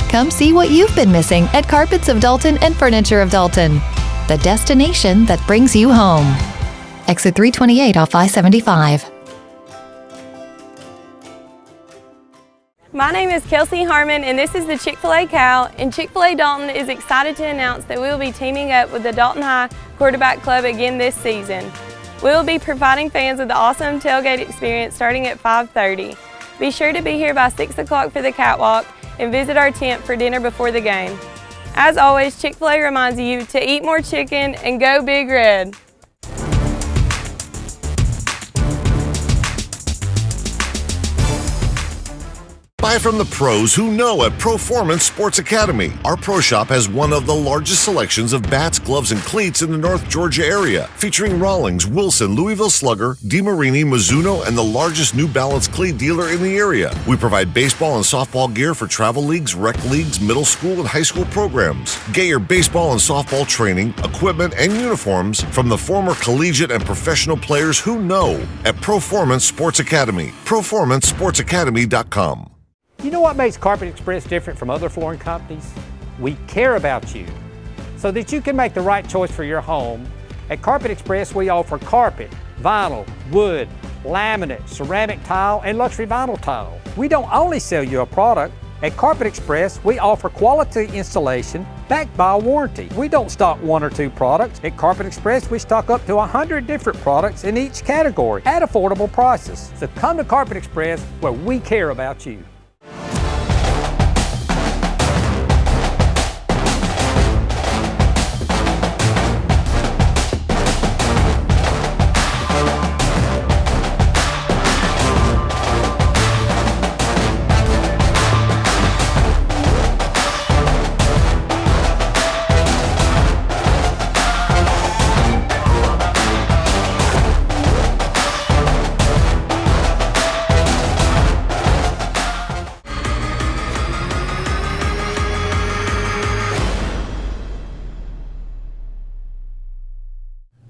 Come see what you've been missing at Carpets of Dalton and Furniture of Dalton, the destination that brings you home. Exit 328 off I-75. My name is Kelsey Harmon, and this is the Chick-fil-A Cow, and Chick-fil-A Dalton is excited to announce that we will be teaming up with the Dalton High Quarterback Club again this season. We will be providing fans with the awesome tailgate experience starting at 5:30. Be sure to be here by 6 o'clock for the catwalk and visit our tent for dinner before the game. As always, Chick-fil-A reminds you to eat more chicken and go Big Red. Buy from the pros who know at Performance Sports Academy. Our pro shop has one of the largest selections of bats, gloves, and cleats in the North Georgia area, featuring Rawlings, Wilson, Louisville Slugger, DeMarini, Mizuno, and the largest New Balance cleat dealer in the area. We provide baseball and softball gear for travel leagues, rec leagues, middle school, and high school programs. Get your baseball and softball training, equipment, and uniforms from the former collegiate and professional players who know at Performance Sports Academy. PerformanceSportsAcademy.com. You know what makes Carpet Express different from other flooring companies? We care about you. So that you can make the right choice for your home, at Carpet Express we offer carpet, vinyl, wood, laminate, ceramic tile, and luxury vinyl tile. We don't only sell you a product. At Carpet Express, we offer quality installation backed by a warranty. We don't stock 1 or 2 products. At Carpet Express, we stock up to 100 different products in each category at affordable prices. So come to Carpet Express where we care about you.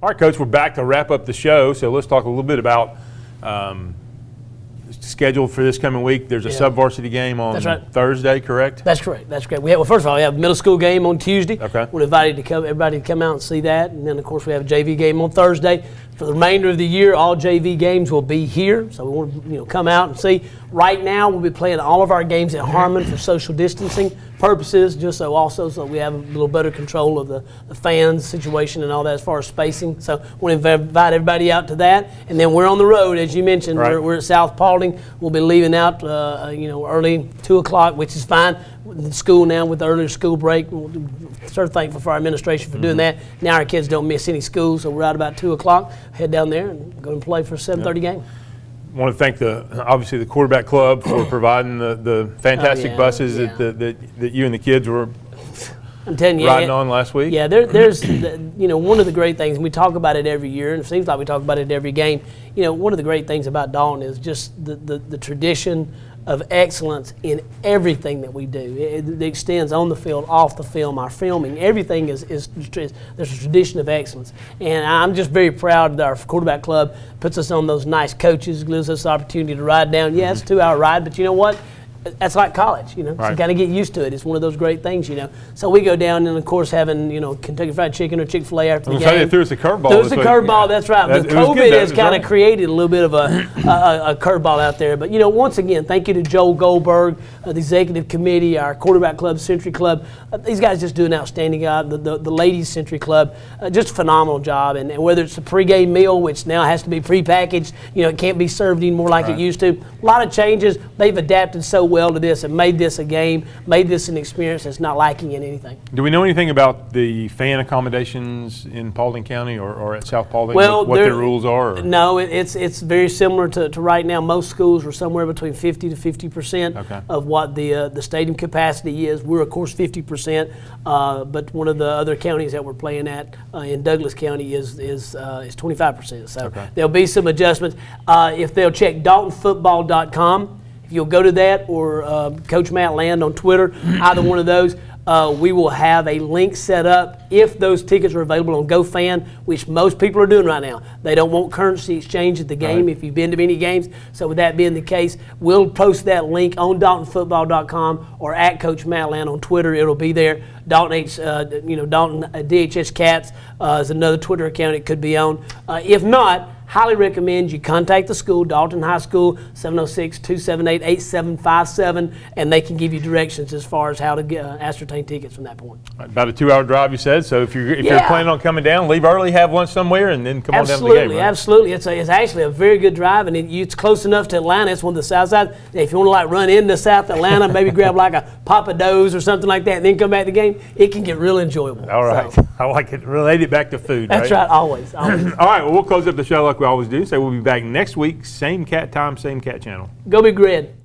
All right, Coach, we're back to wrap up the show, so let's talk a little bit about schedule for this coming week. There's a sub-varsity game on Thursday, correct? That's correct. That's correct. Well, first of all, we have a middle school game on Tuesday. Okay. We're invited to come, everybody to come out and see that. And then, of course, we have a JV game on Thursday. For the remainder of the year, all JV games will be here. So we want to come out and see. Right now, we'll be playing all of our games at Harmon for social distancing purposes, just so we have a little better control of the fans situation and all that as far as spacing. So we want to invite everybody out to that. And then we're on the road, as you mentioned. We're at South Paulding. We'll be leaving out, early 2 o'clock, which is fine. with the school now with the earlier school break. We're sort of thankful for our administration for doing that. Now our kids don't miss any school, so we're out about 2 o'clock, head down there and go and play for a 7:30 game. I want to thank obviously the quarterback club for providing the fantastic buses that you and the kids were I'm telling you, riding on last week. Yeah, there's one of the great things, and we talk about it every year, and it seems like we talk about it every game. One of the great things about Dalton is just the tradition of excellence in everything that we do. It extends on the field, off the film, our filming, everything is there's a tradition of excellence. And I'm just very proud that our quarterback club puts us on those nice coaches, gives us the opportunity to ride down. Yeah, it's a 2-hour ride, but you know what? That's like college, So you got to get used to it. It's one of those great things, So we go down and, of course, having, Kentucky Fried Chicken or Chick-fil-A after the game. They threw us a curveball. Threw us a curveball, that's right. But COVID has kind of created a little bit of a curveball out there. But, once again, thank you to Joel Goldberg, the executive committee, our quarterback club, Century Club. These guys just do an outstanding job. The ladies' Century Club, just a phenomenal job. And whether it's a pregame meal, which now has to be prepackaged, it can't be served anymore like it used to. A lot of changes. They've adapted so well to this and made this a game, made this an experience that's not lacking in anything. Do we know anything about the fan accommodations in Paulding County or at South Paulding? Well, what their rules are? No, it's very similar to right now. Most schools are somewhere between 50 to 50% of what the stadium capacity is. We're of course 50%, but one of the other counties that we're playing at in Douglas County is 25%. So there'll be some adjustments. If they'll check DaltonFootball.com. You'll go to that or Coach Matt Land on Twitter, either one of those. We will have a link set up if those tickets are available on GoFan, which most people are doing right now. They don't want currency exchange at the game if you've been to many games. So with that being the case, we'll post that link on DaltonFootball.com or at Coach Matt Land on Twitter. It'll be there. Dalton DHS Cats is another Twitter account it could be on. If not, highly recommend you contact the school, Dalton High School, 706-278-8757, and they can give you directions as far as how to ascertain tickets from that point. About a 2-hour drive, you said. So if you're planning on coming down, leave early, have lunch somewhere, and then come on down to the game. Right? Absolutely. It's actually a very good drive, and it's close enough to Atlanta. It's one of the south side. If you want to run into South Atlanta, maybe grab like a Papa Do's or something like that, and then come back to the game, it can get real enjoyable. All right. So, I like it. Relate it back to food. That's right. Always. All right. Well, we'll close up the show like we always do. So we'll be back next week, same cat time, same cat channel. Go Big Red.